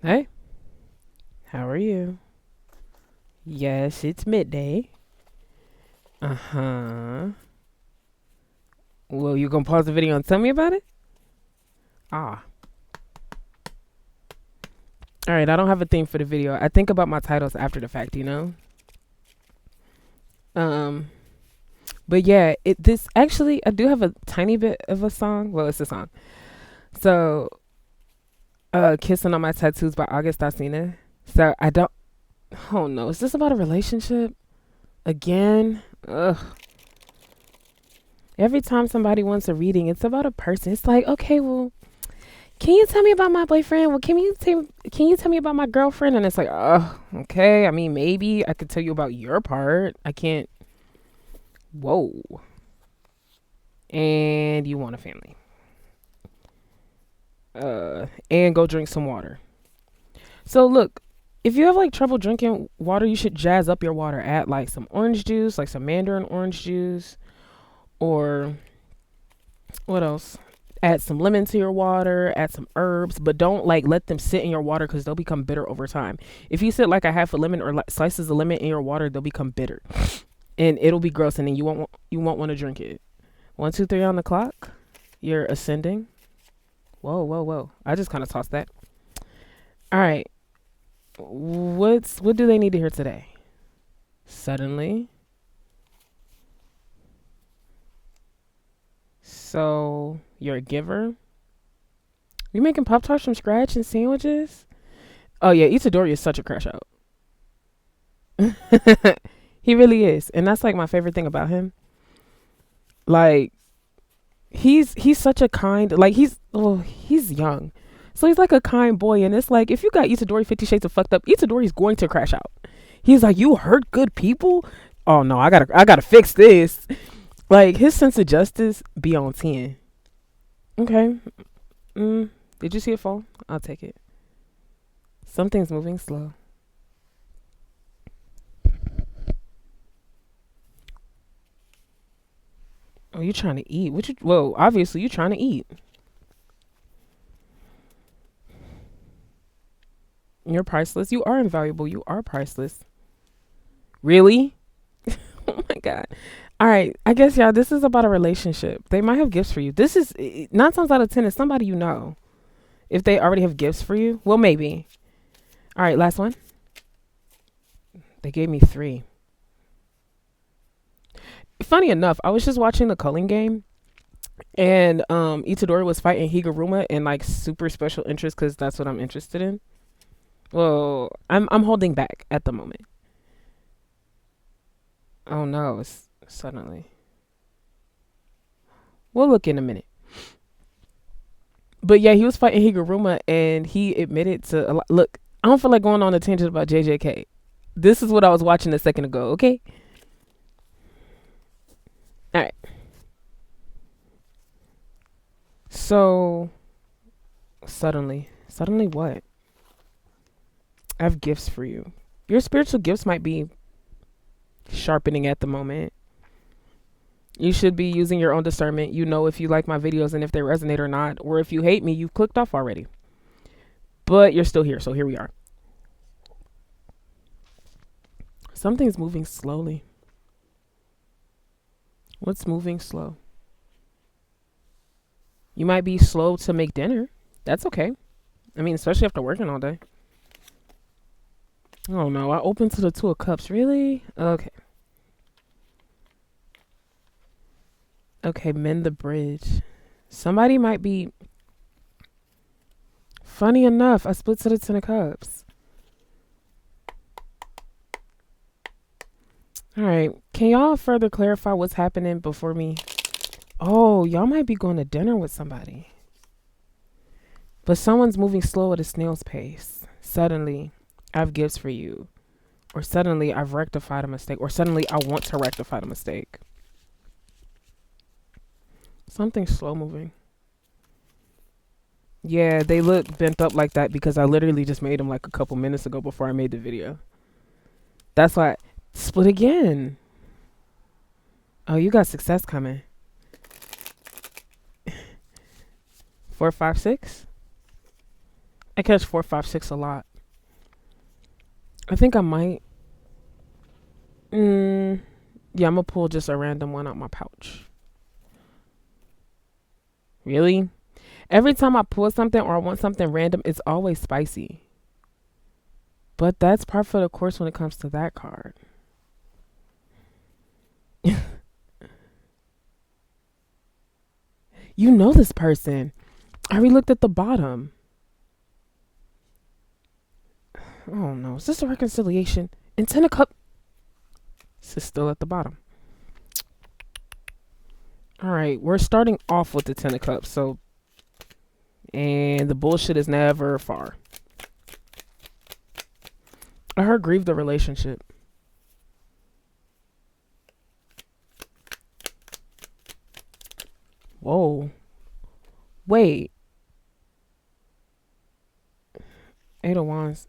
Hey, how are you? Yes, it's midday. Uh huh. Well, you gonna pause the video and tell me about it? Ah. All right, I don't have a theme for the video. I think about my titles after the fact, you know? Um, but yeah, this actually I do have a tiny bit of a song. Well, it's a song. So, Kissing on My Tattoos by August Alsina. So, I don't oh no, is this about a relationship again? Ugh. Every time somebody wants a reading, it's about a person. It's like, okay, well, can you tell me about my boyfriend? Well, can you tell me about my girlfriend? And it's like, oh, okay. I mean, maybe I could tell you about your part. I can't. Whoa. And you want a family. And go drink some water. So look, if you have like trouble drinking water, you should jazz up your water. Add like some orange juice, like some mandarin orange juice, or what else? Add some lemon to your water, add some herbs, but don't like let them sit in your water because they'll become bitter over time. If you sit like a half a lemon or like slices of lemon in your water, they'll become bitter, and it'll be gross, and then you won't want to drink it. 1, 2, 3 on the clock. You're ascending. Whoa, whoa, whoa! I just kind of tossed that. All right. What do they need to hear today? Suddenly. So you're a giver. You making pop tarts from scratch and sandwiches? Oh yeah, Itadori is such a crash out. He really is, and that's like my favorite thing about him. Like he's such a kind, like he's young, so he's like a kind boy, and it's like if you got Itadori 50 Shades of fucked up, Itadori's going to crash out. He's like, you hurt good people. Oh no, I gotta fix this. Like his sense of justice be on 10. Okay. Mm, did you see it fall? I'll take it. Something's moving slow. Oh, you trying to eat? What you? Well, obviously you trying to eat. You're priceless. You are invaluable. You are priceless. Really? Oh my god. All right. I guess y'all. This is about a relationship. They might have gifts for you. This is 9 times out of 10 is somebody you know. If they already have gifts for you, well, maybe. All right. Last one. They gave me three. Funny enough, I was just watching the culling game, and Itadori was fighting Higuruma in like super special interest because that's what I'm interested in. Well, I'm holding back at the moment. Oh no, it's suddenly. We'll look in a minute. But yeah, he was fighting Higuruma, and he admitted to a lot. Look, I don't feel like going on a tangent about JJK. This is what I was watching a second ago. Okay, all right. So suddenly what? I have gifts for you. Your spiritual gifts might be sharpening at the moment. You should be using your own discernment. You know if you like my videos and if they resonate or not, or if you hate me, you've clicked off already. But you're still here, so here we are. Something's moving slowly. What's moving slow? You might be slow to make dinner. That's okay. I mean, especially after working all day. Oh no, I opened to the Two of Cups. Really? Okay. Okay, mend the bridge. Somebody might be. Funny enough, I split to the Ten of Cups. All right. Can y'all further clarify what's happening before me? Oh, y'all might be going to dinner with somebody. But someone's moving slow at a snail's pace. Suddenly, I have gifts for you. Or suddenly, I've rectified a mistake. Or suddenly, I want to rectify the mistake. Something's slow moving. Yeah, they look bent up like that because I literally just made them like a couple minutes ago before I made the video. That's why. Split again. Oh, you got success coming. 4, 5, 6. I catch 4, 5, 6 a lot. I think I might. Mm, yeah, I'm gonna pull just a random one out my pouch. Really? Every time I pull something or I want something random, it's always spicy. But that's par for the course when it comes to that card. You know this person. I already looked at the bottom. Oh no, is this a reconciliation? And Ten of Cups is still at the bottom. All right, we're starting off with the Ten of Cups, so and the bullshit is never far. I heard grieve the relationship. Whoa. Wait. 8 of Wands.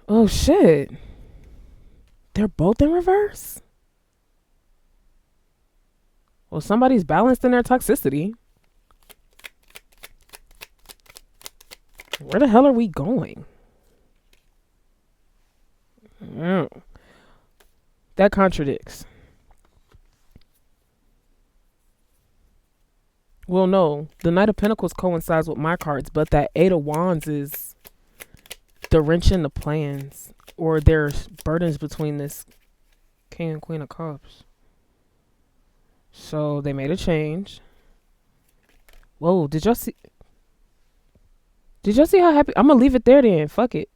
Oh shit. They're both in reverse? Well, somebody's balanced in their toxicity. Where the hell are we going? Mm. That contradicts. Well, no. The Knight of Pentacles coincides with my cards, but that 8 of Wands is the wrench in the plans. Or there's burdens between this King and Queen of Cups. So they made a change. Whoa, did y'all see? Did y'all see how happy? I'm gonna leave it there then. Fuck it.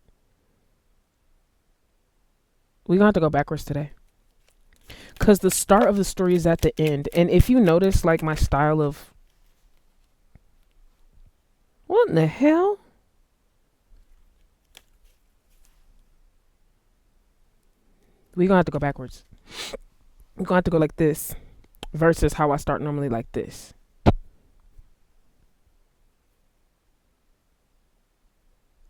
We're gonna have to go backwards today. Because the start of the story is at the end. And if you notice, like, my style of. What in the hell? We're gonna have to go backwards. We're gonna have to go like this. Versus how I start normally like this.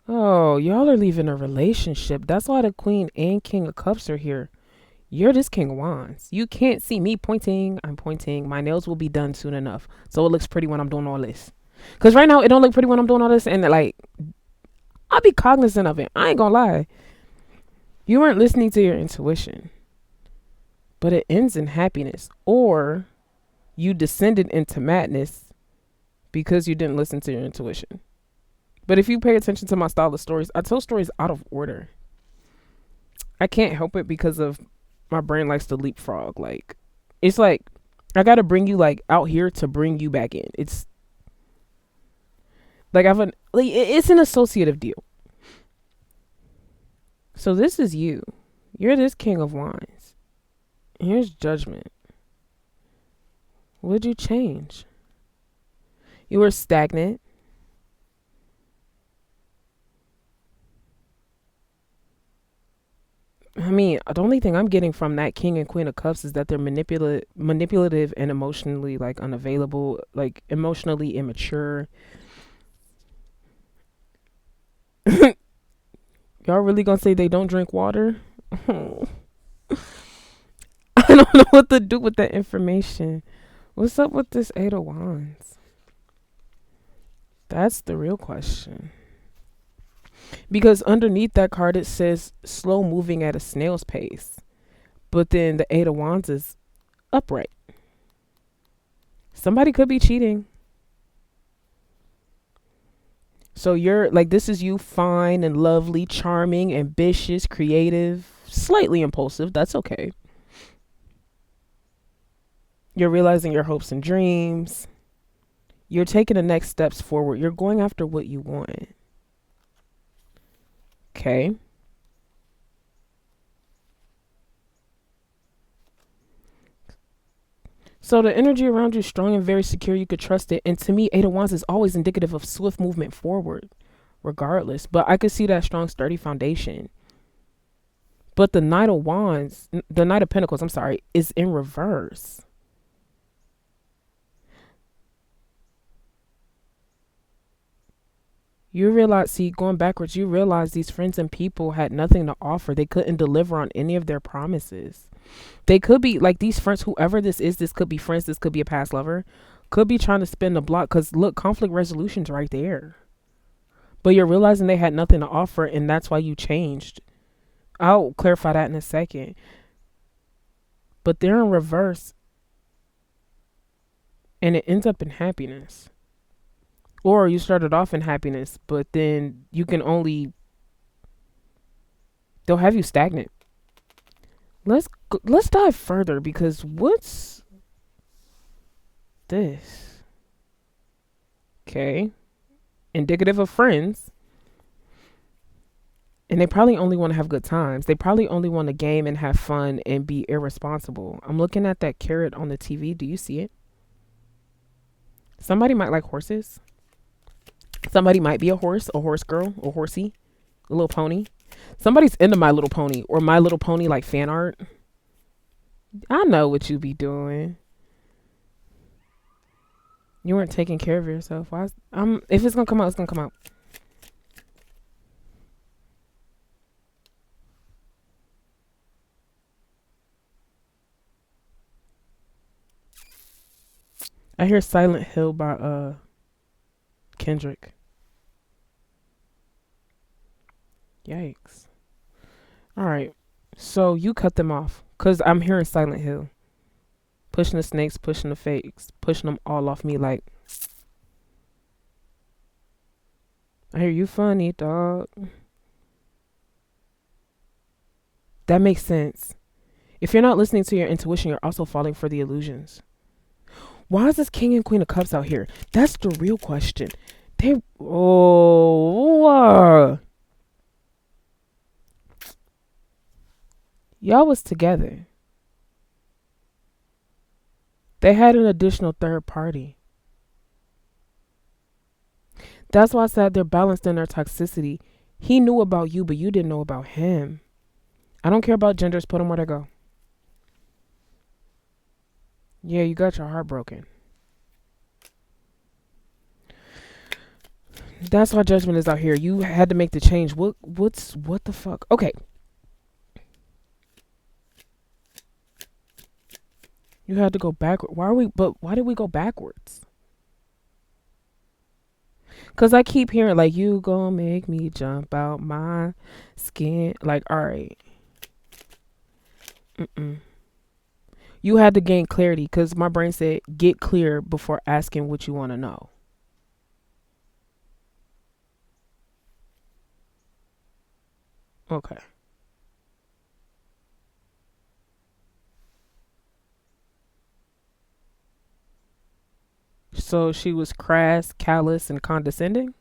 Oh, y'all are leaving a relationship. That's why the Queen and King of Cups are here. You're this King of Wands. You can't see me pointing. I'm pointing. My nails will be done soon enough. So it looks pretty when I'm doing all this. Because right now, it don't look pretty when I'm doing all this. And like, I'll be cognizant of it. I ain't gonna lie. You weren't listening to your intuition. But it ends in happiness. Or you descended into madness because you didn't listen to your intuition. But if you pay attention to my style of stories, I tell stories out of order. I can't help it because of my brain likes to leapfrog. Like, it's like I gotta bring you like out here to bring you back in. It's like it's an associative deal. So this is you. You're this King of Wands. Here's Judgment. What'd you change? You were stagnant. I mean, the only thing I'm getting from that King and Queen of Cups is that they're manipulative and emotionally like unavailable, like emotionally immature. Y'all really gonna say they don't drink water? I don't know what to do with that information. What's up with this 8 of Wands? That's the real question. Because underneath that card it says slow moving at a snail's pace. But then the 8 of Wands is upright. Somebody could be cheating. So you're like, this is you, fine and lovely, charming, ambitious, creative, slightly impulsive. That's okay. You're realizing your hopes and dreams. You're taking the next steps forward. You're going after what you want. Okay. So the energy around you is strong and very secure. You could trust it. And to me, 8 of Wands is always indicative of swift movement forward, regardless. But I could see that strong, sturdy foundation. But the Knight of Wands, the Knight of Pentacles, I'm sorry, is in reverse. You realize, see, going backwards, you realize these friends and people had nothing to offer. They couldn't deliver on any of their promises. They could be like these friends, whoever this could be friends, this could be a past lover, could be trying to spin the block because look, conflict resolution's right there. But you're realizing they had nothing to offer, and that's why you changed. I'll clarify that in a second. But they're in reverse, and it ends up in happiness. Or you started off in happiness, but then you can only, they'll have you stagnant. Let's dive further, because what's this? Okay. Indicative of friends. And they probably only want to have good times. They probably only want to game and have fun and be irresponsible. I'm looking at that carrot on the TV. Do you see it? Somebody might like horses. Somebody might be a horse girl, a horsey, a little pony. Somebody's into My Little Pony or My Little Pony like fan art. I know what you be doing. You weren't taking care of yourself. If it's gonna come out, it's gonna come out. I hear Silent Hill by Kendrick. Yikes. All right. So you cut them off cuz I'm hearing Silent Hill. Pushing the snakes, pushing the fakes, pushing them all off me like I hear you funny, dog. That makes sense. If you're not listening to your intuition, you're also falling for the illusions. Why is this King and Queen of Cups out here? That's the real question. They y'all was together. They had an additional third party. That's why I said they're balanced in their toxicity. He knew about you, but you didn't know about him. I don't care about genders. Put them where they go. Yeah, you got your heart broken. That's why Judgment is out here. You had to make the change. What the fuck? Okay. You had to go backward. Why did we go backwards? Cause I keep hearing like you gonna make me jump out my skin. Like, all right. Mm-mm. You had to gain clarity because my brain said get clear before asking what you want to know. Okay. So she was crass, callous, and condescending?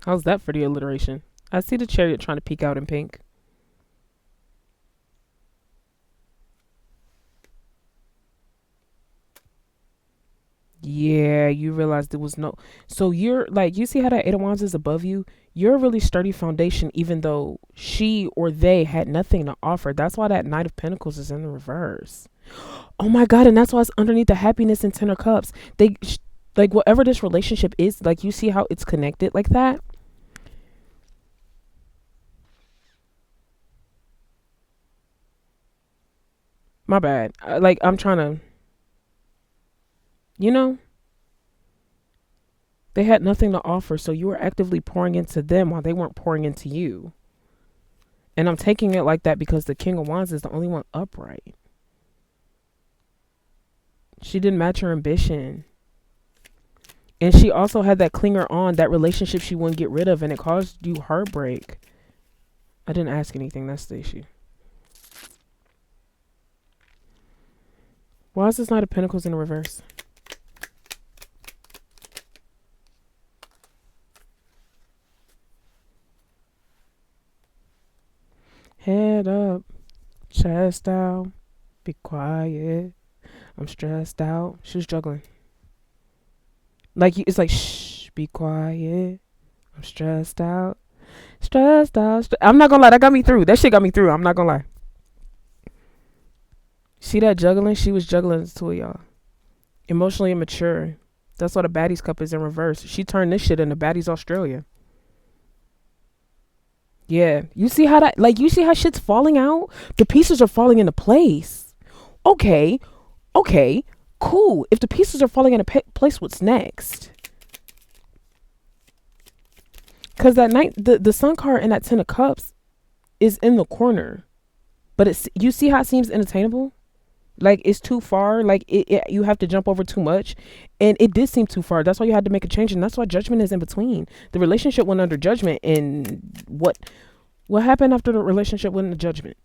How's that for the alliteration? I see the chariot trying to peek out in pink. Yeah, you realize there was no. So you're like, you see how that Eight of Wands is above you? You're a really sturdy foundation, even though she or they had nothing to offer. That's why that Knight of Pentacles is in the reverse. Oh my God. And that's why it's underneath the happiness and Ten of Cups. Like, whatever this relationship is, like, you see how it's connected like that? My bad. Like, I'm trying to, you know, they had nothing to offer. So you were actively pouring into them while they weren't pouring into you. And I'm taking it like that because the King of Wands is the only one upright. She didn't match her ambition. And she also had that clinger on, that relationship she wouldn't get rid of, and it caused you heartbreak. I didn't ask anything. That's the issue. Why is this Knight of Pentacles in reverse? Head up, chest out, be quiet. I'm stressed out. She was juggling. Like, it's like, shh, be quiet. I'm stressed out. Stressed out. I'm not gonna lie, that got me through. That shit got me through. I'm not gonna lie. See that juggling? She was juggling the two of y'all. Emotionally immature. That's why the Baddies Cup is in reverse. She turned this shit into Baddies Australia. Yeah. You see how that, like, you see how shit's falling out? The pieces are falling into place. Okay. Okay. Cool. If the pieces are falling into place, what's next? Because that night, the sun card and that 10 of cups is in the corner. But it's, you see how it seems unattainable? Like it's too far. Like you have to jump over too much. And it did seem too far. That's why you had to make a change. And that's why judgment is in between. The relationship went under judgment. And what happened after the relationship went into judgment?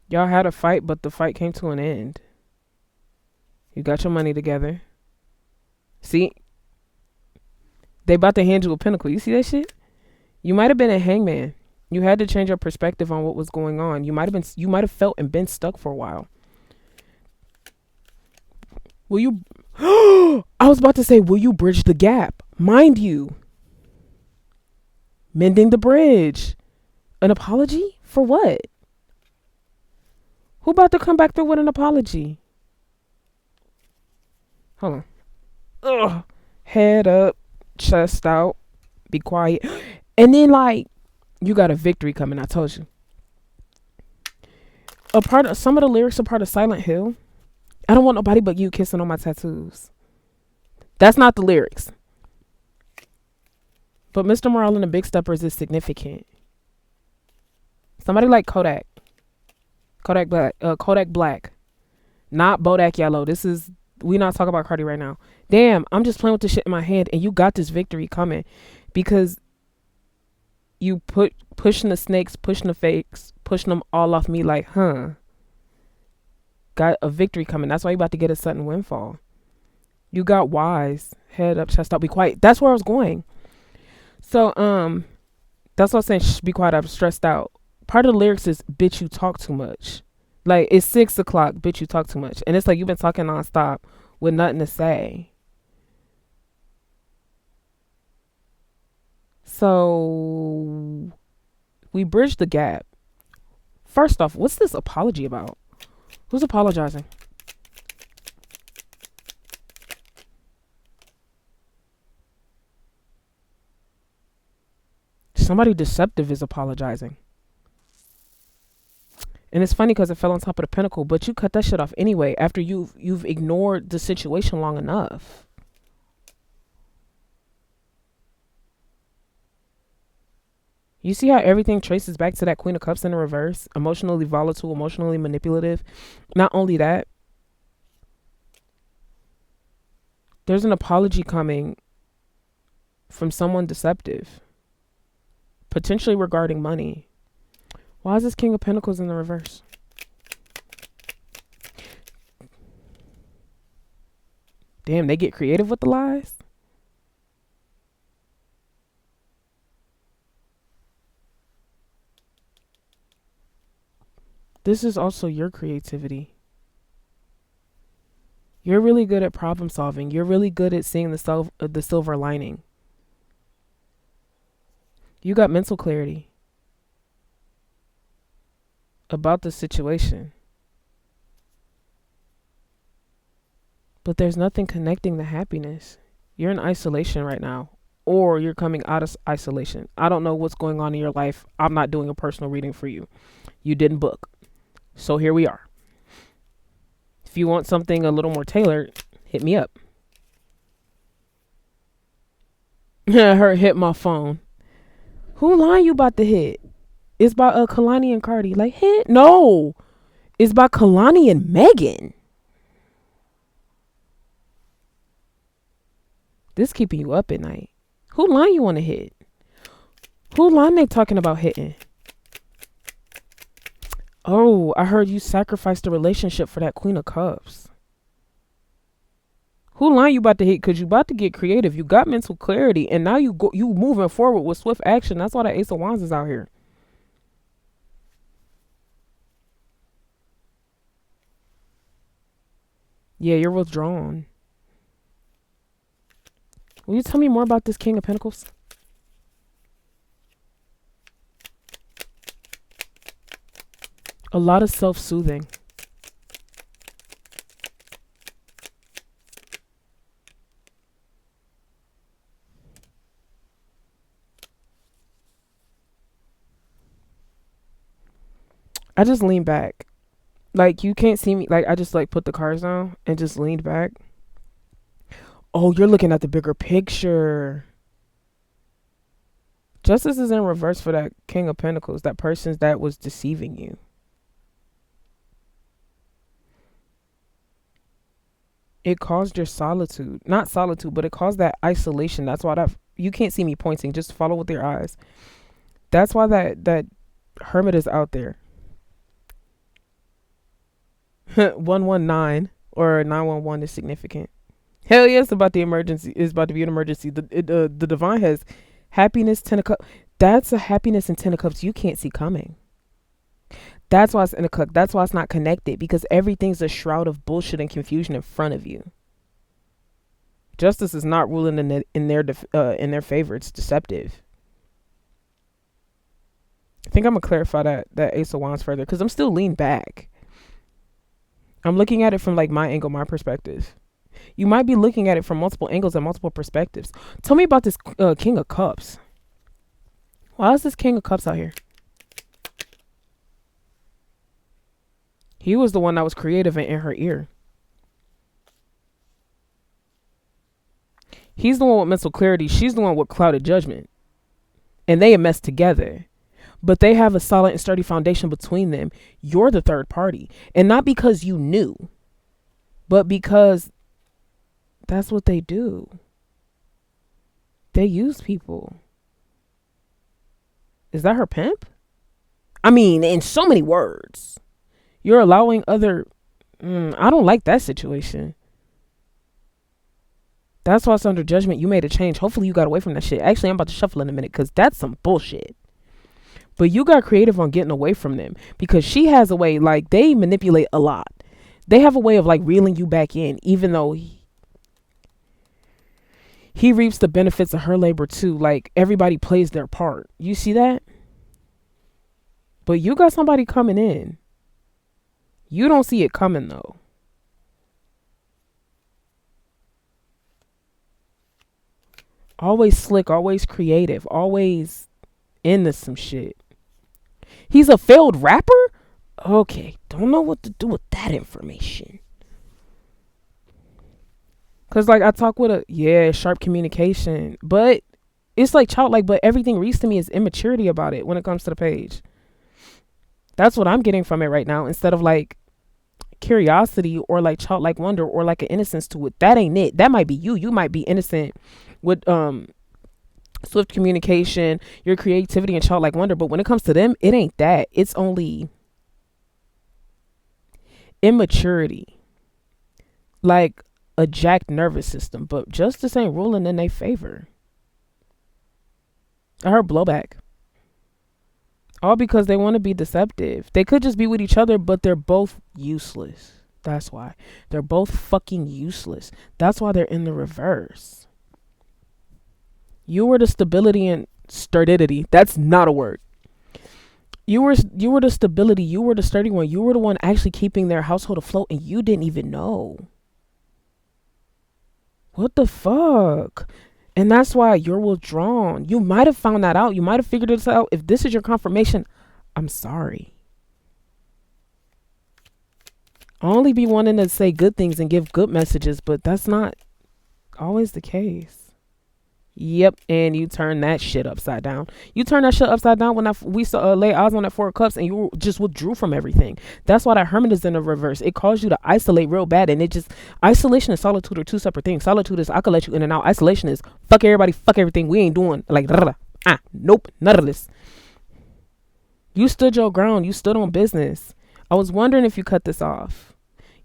Y'all had a fight, but the fight came to an end. You got your money together. See, they about to hand you a pinnacle. You see that shit? You might have been a hangman. You had to change your perspective on what was going on. You might have felt and been stuck for a while. Will you I was about to say, will you bridge the gap? Mind you, mending the bridge. An apology? For what? Who about to come back through with an apology? Hold on. Ugh. Head up, chest out, be quiet. And then like you got a victory coming, I told you. A part of some of the lyrics are part of Silent Hill. I don't want nobody but you kissing on my tattoos. That's not the lyrics. But Mr. Morale and the Big Steppers is significant. Somebody like Kodak. Kodak Black. Not Bodak Yellow. We not talking about Cardi right now. Damn, I'm just playing with this shit in my head and you got this victory coming because you pushing the snakes, pushing the fakes, pushing them all off me like, got a victory coming. That's why you about to get a sudden windfall. You got wise, head up, chest out, be quiet. That's where I was going. So, that's what I was saying. Shh, be quiet. I'm stressed out. Part of the lyrics is, bitch, you talk too much. Like, it's 6 o'clock, bitch, you talk too much. And it's like you've been talking nonstop with nothing to say. So, we bridged the gap. First off, what's this apology about? Who's apologizing? Somebody deceptive is apologizing. And it's funny because it fell on top of the pinnacle, but you cut that shit off anyway after you've ignored the situation long enough. You see how everything traces back to that Queen of Cups in the reverse? Emotionally volatile, emotionally manipulative. Not only that, there's an apology coming from someone deceptive, potentially regarding money. Why is this King of Pentacles in the reverse? Damn, they get creative with the lies? This is also your creativity. You're really good at problem solving. You're really good at seeing the silver lining. You got mental clarity about the situation. But there's nothing connecting the happiness. You're in isolation right now, or you're coming out of isolation. I don't know what's going on in your life. I'm not doing a personal reading for you. You didn't book. So here we are. If you want something a little more tailored, hit me up. Her hit my phone. Who line you about to hit? It's by Kalani and Cardi. Like, hit? No. It's by Kalani and Megan. This keeping you up at night. Who line you want to hit? Who line they talking about hitting? Oh, I heard you sacrificed the relationship for that Queen of Cups. Who line you about to hit? Because you about to get creative. You got mental clarity. And now you moving forward with swift action. That's why the Ace of Wands is out here. Yeah, you're withdrawn. Will you tell me more about this King of Pentacles? A lot of self-soothing. I just lean back. Like you can't see me. Like I just like put the cards down and just leaned back. Oh, you're looking at the bigger picture. Justice is in reverse for that King of Pentacles, that person that was deceiving you. It caused your solitude. Not solitude, but it caused that isolation. That's why that you can't see me pointing, just follow with your eyes. That's why that hermit is out there. 119 or 911 is significant. Hell yeah, it's about the emergency. It's about to be an emergency. The divine has happiness, 10 of cups. That's a happiness in 10 of cups you can't see coming. That's why it's in a cup. That's why it's not connected, because everything's a shroud of bullshit and confusion in front of you. Justice is not ruling in their favor. It's deceptive. I think I'm gonna clarify that Ace of Wands further, because I'm still leaning back. I'm looking at it from like my angle, my perspective. You might be looking at it from multiple angles and multiple perspectives. Tell me about this King of Cups. Why is this King of Cups out here? He was the one that was creative and in her ear. He's the one with mental clarity. She's the one with clouded judgment. And they are messed together. But they have a solid and sturdy foundation between them. You're the third party. And not because you knew, but because that's what they do. They use people. Is that her pimp? I mean, in so many words. You're allowing other... I don't like that situation. That's why it's under judgment. You made a change. Hopefully you got away from that shit. Actually, I'm about to shuffle in a minute because that's some bullshit. But you got creative on getting away from them, because she has a way, like, they manipulate a lot. They have a way of like reeling you back in, even though he reaps the benefits of her labor too. Like, everybody plays their part. You see that? But you got somebody coming in. You don't see it coming though. Always slick, always creative, always into some shit. He's a failed rapper? Okay, don't know what to do with that information. Cause like I talk with sharp communication, but it's like childlike, but everything reads to me is immaturity about it when it comes to the page. That's what I'm getting from it right now, instead of like curiosity or like childlike wonder or like an innocence to it. That ain't it. That might be you. You might be innocent with swift communication, your creativity and childlike wonder, but when it comes to them, it ain't that. It's only immaturity, like a jacked nervous system. But justice ain't ruling in their favor. I heard blowback, all because they want to be deceptive. They could just be with each other, but they're both useless. That's why they're both fucking useless. That's why they're in the reverse. You were the stability and sturdidity. That's not a word. You were the stability. You were the sturdy one. You were the one actually keeping their household afloat, and you didn't even know. What the fuck? And that's why you're withdrawn. You might have found that out. You might have figured this out. If this is your confirmation, I'm sorry. I only be wanting to say good things and give good messages, but that's not always the case. Yep, and you turn that shit upside down. You turn that shit upside down when we saw lay eyes on that 4 of Cups, and you just withdrew from everything. That's why that Hermit is in the reverse. It caused you to isolate real bad, and it just... Isolation and solitude are two separate things. Solitude is I could let you in and out. Isolation is fuck everybody, fuck everything. We ain't doing like nope, none of this. You stood your ground. You stood on business. I was wondering if you cut this off.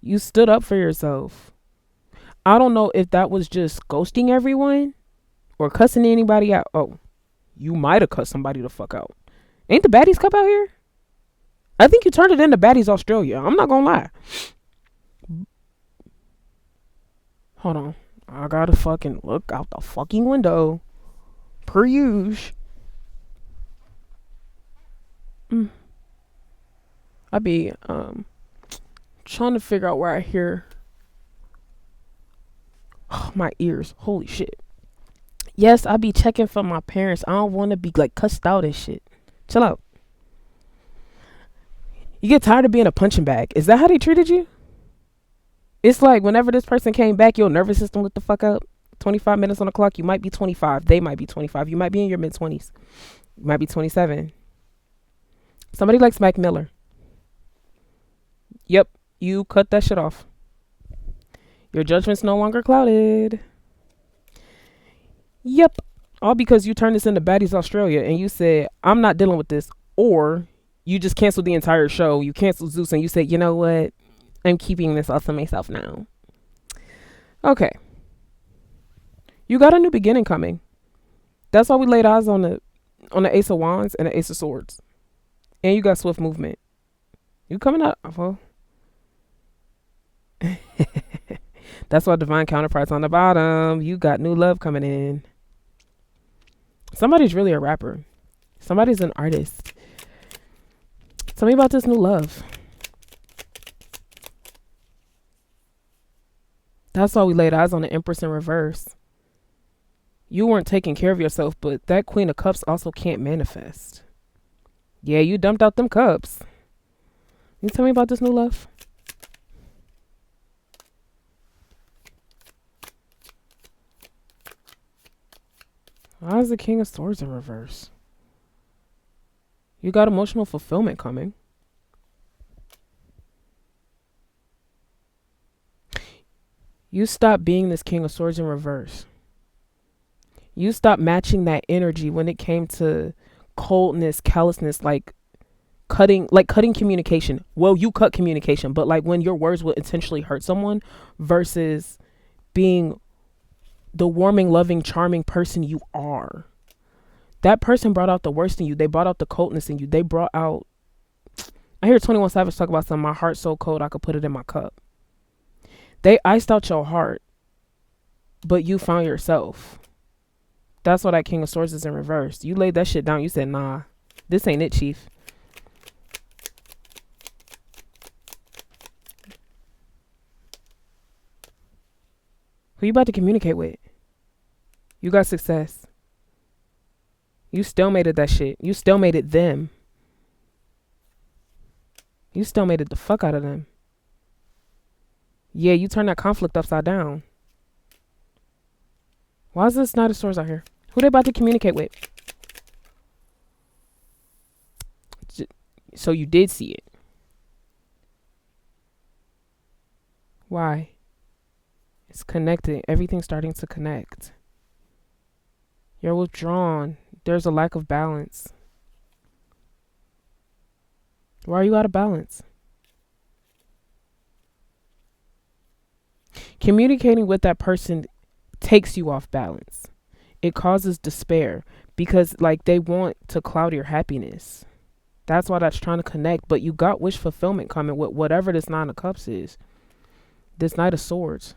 You stood up for yourself. I don't know if that was just ghosting everyone or cussing anybody out. Oh, you might have cussed somebody the fuck out. Ain't the Baddies Cup out here? I think you turned it into Baddies Australia. I'm not gonna lie. Hold on. I gotta fucking look out the fucking window. Per usual. I be trying to figure out where I hear my ears. Holy shit. Yes, I be checking for my parents. I don't want to be like cussed out and shit. Chill out. You get tired of being a punching bag. Is that how they treated you? It's like whenever this person came back, your nervous system lit the fuck up. 25 minutes on the clock, you might be 25. They might be 25. You might be in your mid 20s. You might be 27. Somebody likes Mac Miller. Yep, you cut that shit off. Your judgment's no longer clouded. Yep. All because you turned this into Baddies Australia and you said, I'm not dealing with this. Or you just canceled the entire show. You canceled Zeus and you said, you know what? I'm keeping this all to myself now. Okay. You got a new beginning coming. That's why we laid eyes on the Ace of Wands and the Ace of Swords. And you got swift movement. You coming up. Well, that's why divine counterparts on the bottom. You got new love coming in. Somebody's really a rapper. Somebody's an artist. Tell me about this new love. That's why we laid eyes on the Empress in reverse. You weren't taking care of yourself, but that Queen of Cups also can't manifest. Yeah, you dumped out them cups. You tell me about this new love? Why is the King of Swords in reverse? You got emotional fulfillment coming. You stop being this King of Swords in reverse. You stop matching that energy when it came to coldness, callousness, like cutting communication. Well, you cut communication, but like when your words will intentionally hurt someone versus being the warming, loving, charming person you are. That person brought out the worst in you. They brought out the coldness in you. They brought out, I hear 21 Savage talk about something, my heart's so cold I could put it in my cup. They iced out your heart, but you found yourself. That's why that King of Swords is in reverse. You laid that shit down. You said, nah, this ain't it, chief. Who you about to communicate with? You got success. You stalemated that shit. You stalemated them. You stalemated the fuck out of them. Yeah, you turned that conflict upside down. Why is this Knight of Swords out here? Who they about to communicate with? So you did see it. Why? It's connected. Everything's starting to connect. You're withdrawn. There's a lack of balance. Why are you out of balance? Communicating with that person takes you off balance. It causes despair because like they want to cloud your happiness. That's why that's trying to connect. But you got wish fulfillment coming with whatever this Nine of Cups is. This Knight of Swords.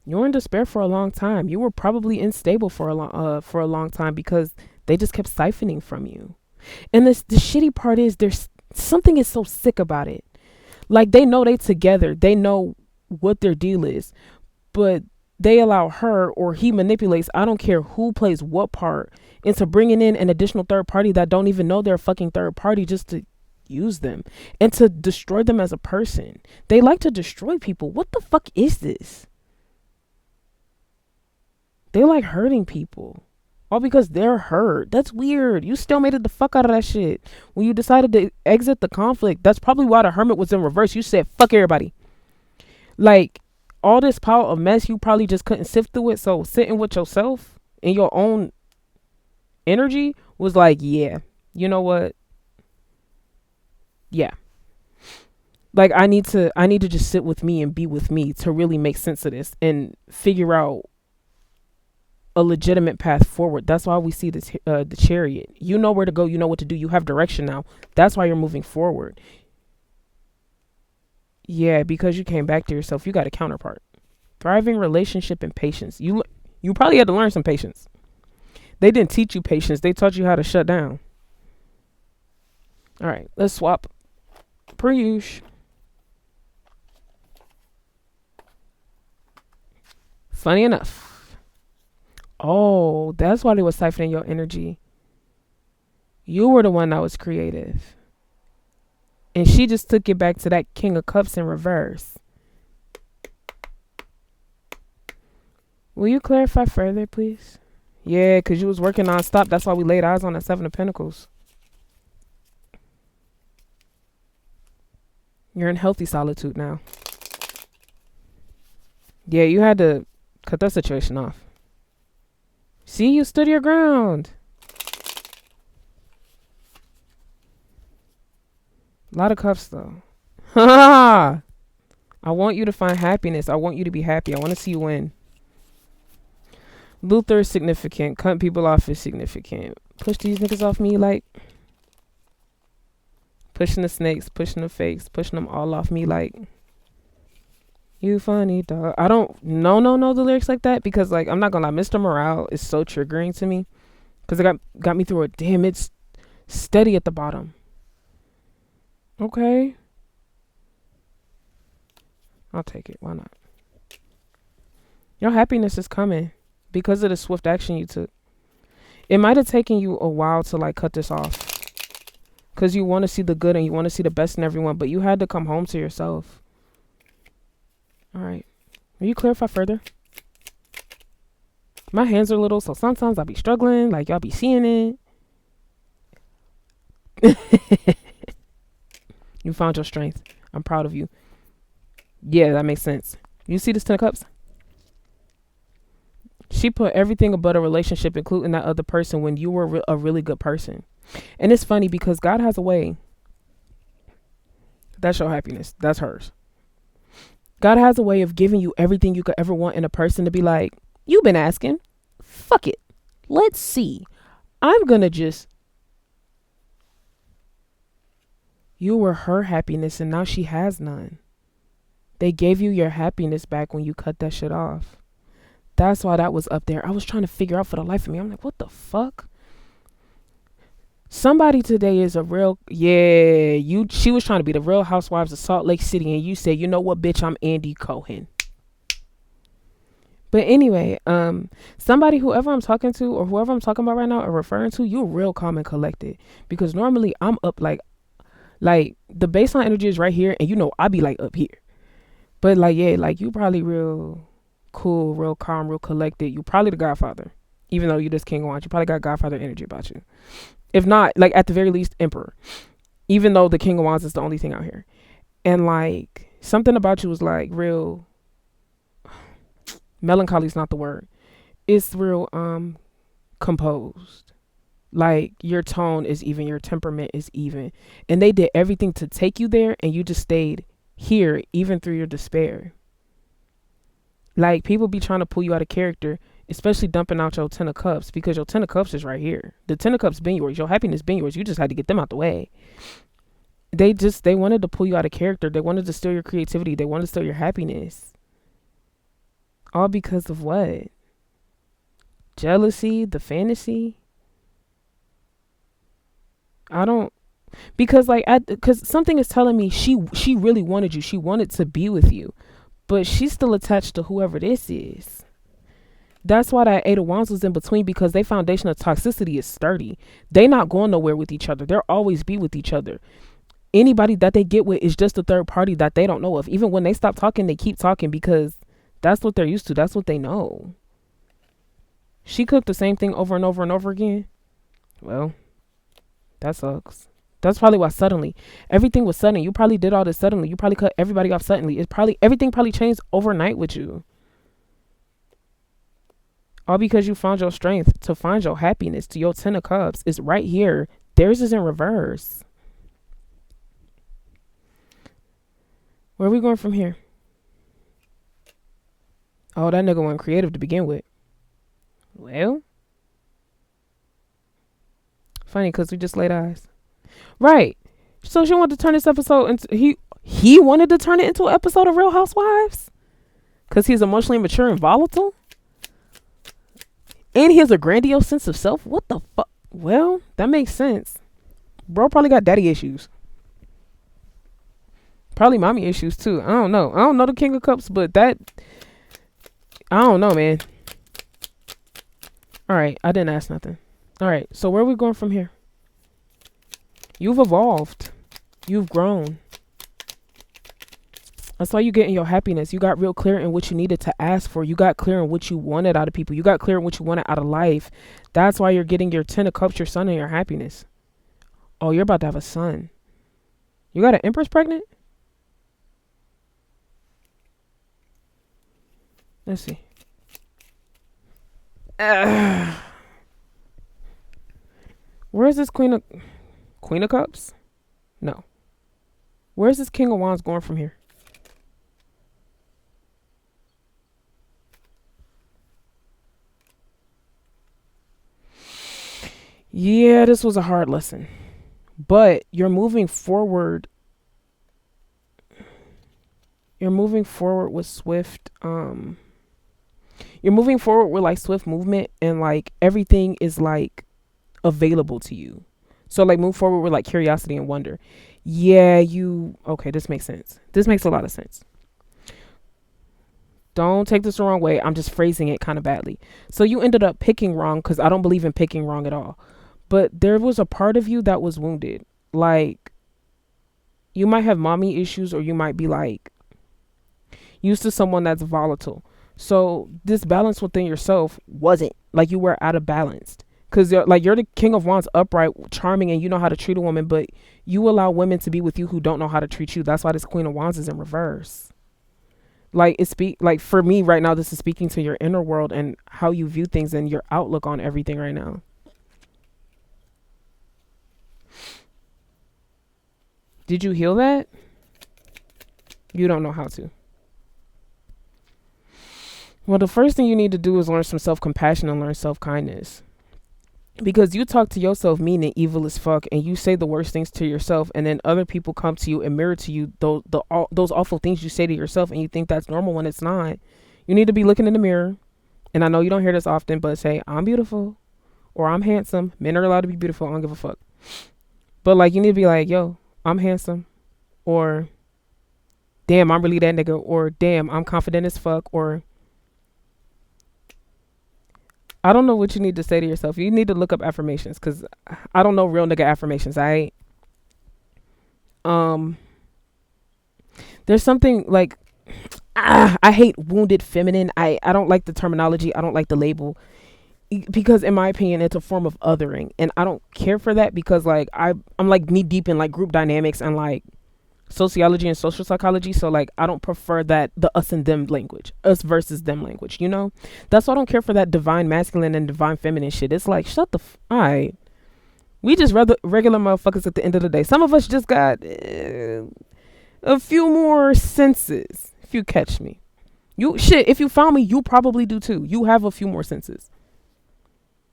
You were in despair for a long time. You were probably unstable for a long time because they just kept siphoning from you. And the shitty part is there's something is so sick about it. Like they know they together. They know what their deal is. But they allow her or he manipulates, I don't care who plays what part, into bringing in an additional third party that don't even know they're a fucking third party just to use them and to destroy them as a person. They like to destroy people. What the fuck is this? They like hurting people. All because they're hurt. That's weird. You still made it the fuck out of that shit. When you decided to exit the conflict, that's probably why the Hermit was in reverse. You said, fuck everybody. Like, all this pile of mess, you probably just couldn't sift through it. So sitting with yourself in your own energy was like, yeah, you know what? Yeah. Like, I need to just sit with me and be with me to really make sense of this and figure out a legitimate path forward. That's why we see this the Chariot. You know where to go. You know what to do. You have direction now. That's why you're moving forward. Yeah, because you came back to yourself. You got a counterpart. Thriving relationship and patience. You probably had to learn some patience. They didn't teach you patience. They taught you how to shut down. All right, let's swap. Per usual. Funny enough. Oh, that's why they were siphoning your energy. You were the one that was creative. And she just took it back to that King of Cups in reverse. Will you clarify further, please? Yeah, because you was working non-stop. That's why we laid eyes on that Seven of Pentacles. You're in healthy solitude now. Yeah, you had to cut that situation off. See, you stood your ground. A lot of cups, though. I want you to find happiness. I want you to be happy. I want to see you win. Luther is significant. Cutting people off is significant. Push these niggas off me like... Pushing the snakes, pushing the fakes, pushing them all off me like... You funny, dog. I don't know the lyrics like that because, like, I'm not gonna lie, Mr. Morale is so triggering to me because it got me through it. Damn, it's steady at the bottom. Okay. I'll take it. Why not? Your happiness is coming because of the swift action you took. It might have taken you a while to, like, cut this off because you want to see the good and you want to see the best in everyone, but you had to come home to yourself. All right. Will you clarify further? My hands are little, so sometimes I'll be struggling. Like, y'all be seeing it. You found your strength. I'm proud of you. Yeah, that makes sense. You see this Ten of Cups? She put everything about a relationship, including that other person, when you were a really good person. And it's funny because God has a way. That's your happiness. That's hers. God has a way of giving you everything you could ever want in a person to be like, you've been asking. Fuck it. Let's see. I'm going to just... You were her happiness and now she has none. They gave you your happiness back when you cut that shit off. That's why that was up there. I was trying to figure out for the life of me. I'm like, what the fuck? Somebody today is a real, she was trying to be the Real Housewives of Salt Lake City and you said, you know what, bitch, I'm Andy Cohen. But anyway, somebody, whoever I'm talking to or whoever I'm talking about right now or referring to, you're real calm and collected. Because normally I'm up like the baseline energy is right here and you know, I be like up here. But like, yeah, like you probably real cool, real calm, real collected. You probably the Godfather. Even though you just King of Wands, you probably got Godfather energy about you. If not, like at the very least, Emperor. Even though the King of Wands is the only thing out here. And like, something about you was like real... Melancholy is not the word. It's real composed. Like, your tone is even. Your temperament is even. And they did everything to take you there and you just stayed here even through your despair. Like, people be trying to pull you out of character, especially dumping out your Ten of Cups because your Ten of Cups is right here. The Ten of Cups been yours. Your happiness been yours. You just had to get them out the way. They wanted to pull you out of character. They wanted to steal your creativity. They wanted to steal your happiness. All because of what? Jealousy, the fantasy. Because something is telling me she really wanted you. She wanted to be with you. But she's still attached to whoever this is. That's why that Eight of Wands was in between because their foundation of toxicity is sturdy. They not going nowhere with each other. They'll always be with each other. Anybody that they get with is just a third party that they don't know of. Even when they stop talking, they keep talking because that's what they're used to. That's what they know. She cooked the same thing over and over and over again. Well, that sucks. That's probably why suddenly everything was sudden. You probably did all this suddenly. You probably cut everybody off suddenly. Everything probably changed overnight with you. All because you found your strength to find your happiness. To your Ten of Cups is right here. Theirs is in reverse. Where are we going from here? Oh, that nigga wasn't creative to begin with. Well, funny because we just laid eyes. Right. So she wanted to turn this episode into... He wanted to turn it into an episode of Real Housewives? Because he's emotionally mature and volatile? And he has a grandiose sense of self? What the fuck? Well, that makes sense. Bro probably got daddy issues. Probably mommy issues too. I don't know. I don't know the King of Cups, but that... I don't know, man. All right. I didn't ask nothing. All right. So where are we going from here? You've evolved. You've grown. That's why you get in your happiness. You got real clear in what you needed to ask for. You got clear in what you wanted out of people. You got clear in what you wanted out of life. That's why you're getting your 10 of cups, your son, and your happiness. Oh, you're about to have a son. You got an empress pregnant? Let's see. Where's this Queen of Cups? No. Where's this King of Wands going from here? Yeah, this was a hard lesson. But you're moving forward. You're moving forward with swift you're moving forward with like swift movement, and like everything is like available to you. So like move forward with like curiosity and wonder. Yeah, you okay, this makes sense. This makes a lot of sense. Don't take this the wrong way. I'm just phrasing it kind of badly. So you ended up picking wrong because I don't believe in picking wrong at all. But there was a part of you that was wounded. Like you might have mommy issues, or you might be like used to someone that's volatile. So this balance within yourself wasn't like you were out of balance. Cause you're the King of Wands, upright, charming, and you know how to treat a woman, but you allow women to be with you who don't know how to treat you. That's why this Queen of Wands is in reverse. Like for me right now, this is speaking to your inner world and how you view things and your outlook on everything right now. Did you heal that? You don't know how to. Well, the first thing you need to do is learn some self compassion and learn self kindness. Because you talk to yourself mean and evil as fuck, and you say the worst things to yourself, and then other people come to you and mirror to you those awful things you say to yourself, and you think that's normal when it's not. You need to be looking in the mirror, and I know you don't hear this often, but say, I'm beautiful, or I'm handsome. Men are allowed to be beautiful. I don't give a fuck. But like, you need to be like, yo, I'm handsome, or damn, I'm really that nigga, or damn, I'm confident as fuck, or I don't know what you need to say to yourself. You need to look up affirmations, because I don't know real nigga affirmations. Um there's something like I hate wounded feminine. I don't like the terminology. I don't like the label, because in my opinion it's a form of othering, and I don't care for that, because like I'm like knee deep in like group dynamics and like sociology and social psychology. So like I don't prefer that the us and them language, us versus them language, you know. That's why I don't care for that divine masculine and divine feminine shit. It's like, shut the all right, we just rather regular motherfuckers at the end of the day. Some of us just got a few more senses, if you catch me. You shit, if you found me, you probably do too. You have a few more senses.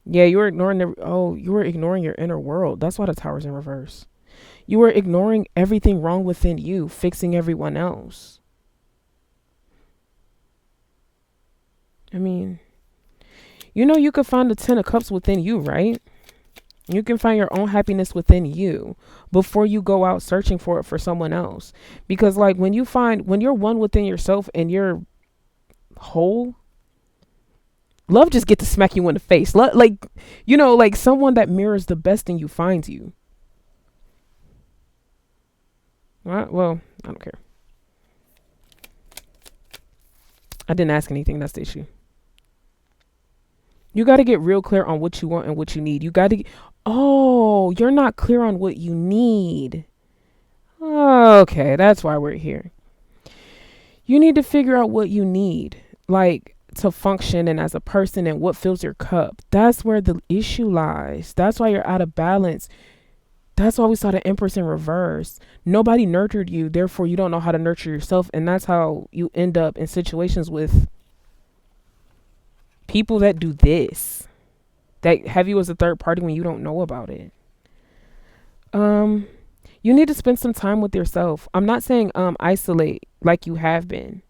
Yeah, you were ignoring your inner world. That's why the tower's in reverse. You were ignoring everything wrong within you, fixing everyone else. I mean, you know, you could find the 10 of cups within you, right? You can find your own happiness within you before you go out searching for it for someone else. Because like when you're one within yourself and you're whole, love just get to smack you in the face. Like, you know, like someone that mirrors the best in you finds you. Well, I don't care. I didn't ask anything. That's the issue. You got to get real clear on what you want and what you need. You got to. Oh, you're not clear on what you need. Okay, that's why we're here. You need to figure out what you need, like to function and as a person, and what fills your cup. That's where the issue lies. That's why you're out of balance. That's why we saw the Empress in reverse. Nobody nurtured you, therefore you don't know how to nurture yourself, and that's how you end up in situations with people that do this, that have you as a third party when you don't know about it. You need to spend some time with yourself. I'm not saying isolate like you have been.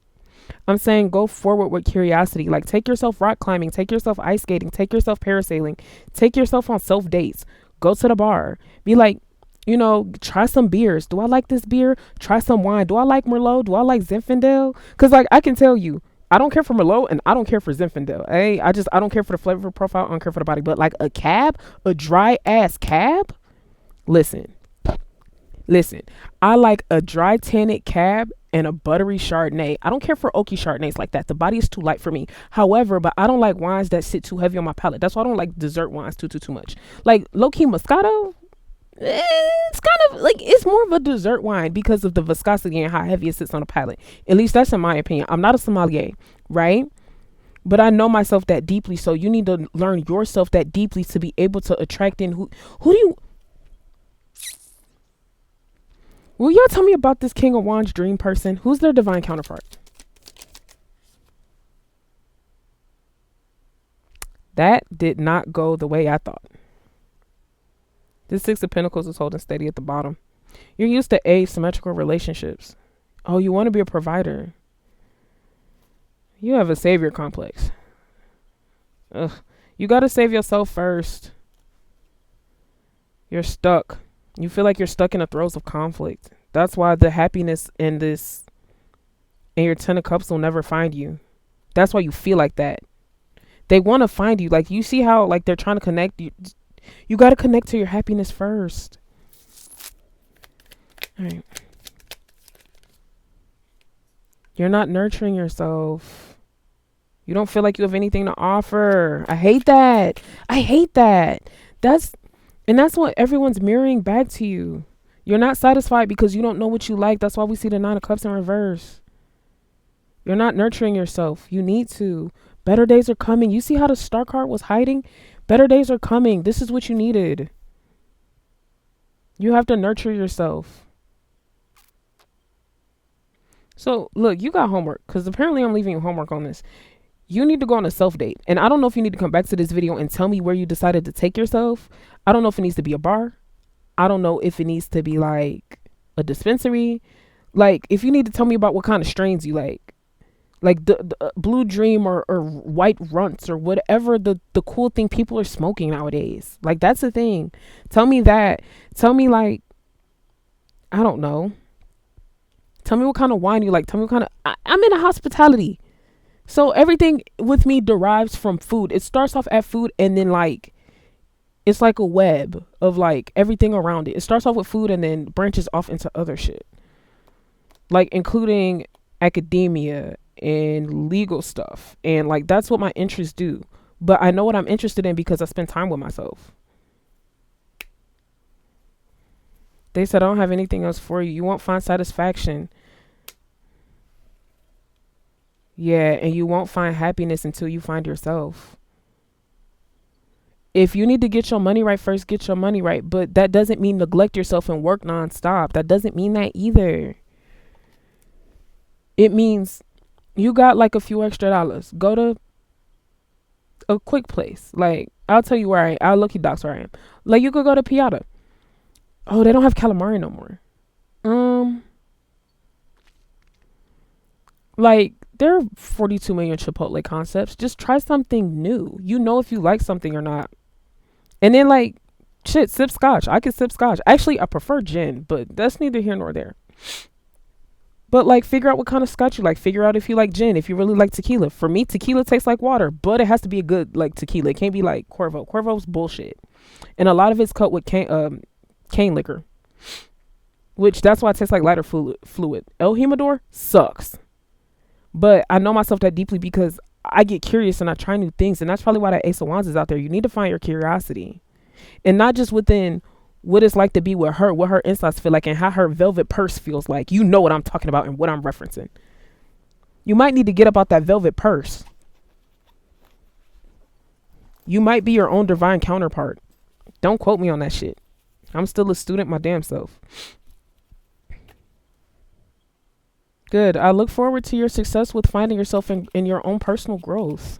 I'm saying go forward with curiosity. Like take yourself rock climbing, take yourself ice skating, take yourself parasailing, take yourself on self dates. Go to the bar. Be like, you know, try some beers. Do I like this beer? Try some wine. Do I like Merlot? Do I like Zinfandel? Because like I can tell you, I don't care for Merlot and I don't care for Zinfandel. I don't care for the flavor profile. I don't care for the body. But like a cab, a dry ass cab. Listen, Listen, I like a dry tannic cab and a buttery Chardonnay. I don't care for oaky Chardonnays like that. The body is too light for me. However, but I don't like wines that sit too heavy on my palate. That's why I don't like dessert wines too much. Like low key Moscato, it's kind of like it's more of a dessert wine because of the viscosity and how heavy it sits on the palate. At least that's in my opinion. I'm not a sommelier, right? But I know myself that deeply, so you need to learn yourself that deeply to be able to attract in who do you will y'all tell me about this King of Wands dream person? Who's their divine counterpart? That did not go the way I thought. This Six of Pentacles is holding steady at the bottom. You're used to asymmetrical relationships. Oh, you want to be a provider. You have a savior complex. Ugh. You got to save yourself first. You're stuck. You feel like you're stuck in the throes of conflict. That's why the happiness in this and your 10 of Cups will never find you. That's why you feel like that. They want to find you. Like you see how like they're trying to connect you. You got to connect to your happiness first. All right. You're not nurturing yourself. You don't feel like you have anything to offer. I hate that. I hate that. That's what everyone's mirroring back to you. You're not satisfied because you don't know what you like. That's why we see the 9 of Cups in reverse. You're not nurturing yourself. You need to. Better days are coming. You see how the Star card was hiding? Better days are coming. This is what you needed. You have to nurture yourself. So, look, you got homework because apparently I'm leaving you homework on this. You need to go on a self date. And I don't know if you need to come back to this video and tell me where you decided to take yourself. I don't know if it needs to be a bar. I don't know if it needs to be like a dispensary. Like, if you need to tell me about what kind of strains you like the Blue Dream or White Runts or whatever the cool thing people are smoking nowadays. Like, that's the thing. Tell me that. Tell me, like, I don't know. Tell me what kind of wine you like. Tell me what kind of. I'm in a hospitality. So everything with me derives from food. It starts off at food and then, like, it's like a web of, like, everything around it. It starts off with food and then branches off into other shit. Like, including academia and legal stuff. And, like, that's what my interests do. But I know what I'm interested in because I spend time with myself. They said, I don't have anything else for you. You won't find satisfaction. Yeah, and you won't find happiness until you find yourself. If you need to get your money right first, get your money right. But that doesn't mean neglect yourself and work nonstop. That doesn't mean that either. It means you got like a few extra dollars. Go to a quick place. Like, I'll tell you where I am. I'll look you docs where I am. Like, you could go to Piata. Oh, they don't have calamari no more. Like, there are 42 million Chipotle concepts. Just try something new. You know if you like something or not. And then, like, shit, sip scotch. I can sip scotch. Actually, I prefer gin, but that's neither here nor there. But, like, figure out what kind of scotch you like. Figure out if you like gin, if you really like tequila. For me, tequila tastes like water, but it has to be a good, like, tequila. It can't be like Cuervo. Cuervo's bullshit. And a lot of it's cut with cane liquor, which that's why it tastes like lighter fluid. El Jimador sucks. But I know myself that deeply because I get curious and I try new things. And that's probably why that Ace of Wands is out there. You need to find your curiosity. And not just within what it's like to be with her, what her insides feel like, and how her velvet purse feels like. You know what I'm talking about and what I'm referencing. You might need to get up out that velvet purse. You might be your own divine counterpart. Don't quote me on that shit. I'm still a student my damn self. Good. I look forward to your success with finding yourself in your own personal growth.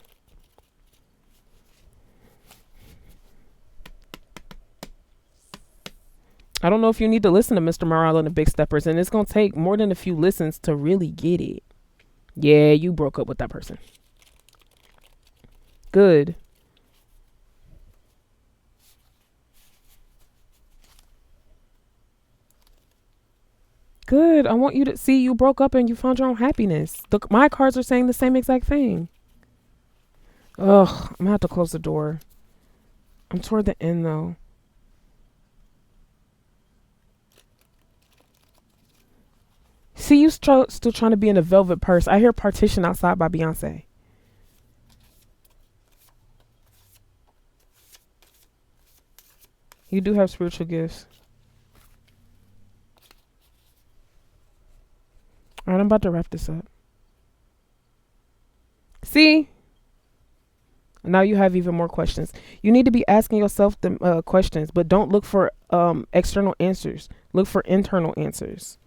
I don't know if you need to listen to Mr. Morale and the Big Steppers, and it's going to take more than a few listens to really get it. Yeah, you broke up with that person. Good. Good. I want you to see you broke up and you found your own happiness. My cards are saying the same exact thing. Ugh, I'm going to have to close the door. I'm toward the end, though. See, you still trying to be in a velvet purse. I hear Partition outside by Beyonce. You do have spiritual gifts. All right, I'm about to wrap this up. See, now you have even more questions. You need to be asking yourself the questions, but don't look for external answers. Look for internal answers.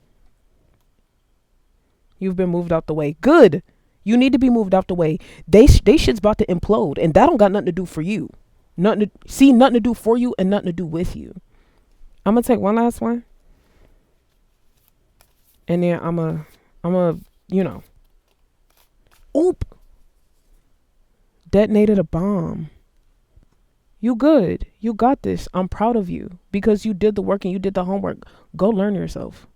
You've been moved out the way. Good. You need to be moved out the way. They shit's about to implode, and that don't got nothing to do for you. Nothing to do for you, and nothing to do with you. I'm gonna take one last one, and then I'm a oop, detonated a bomb. You good. You got this. I'm proud of you because you did the work and you did the homework. Go learn yourself.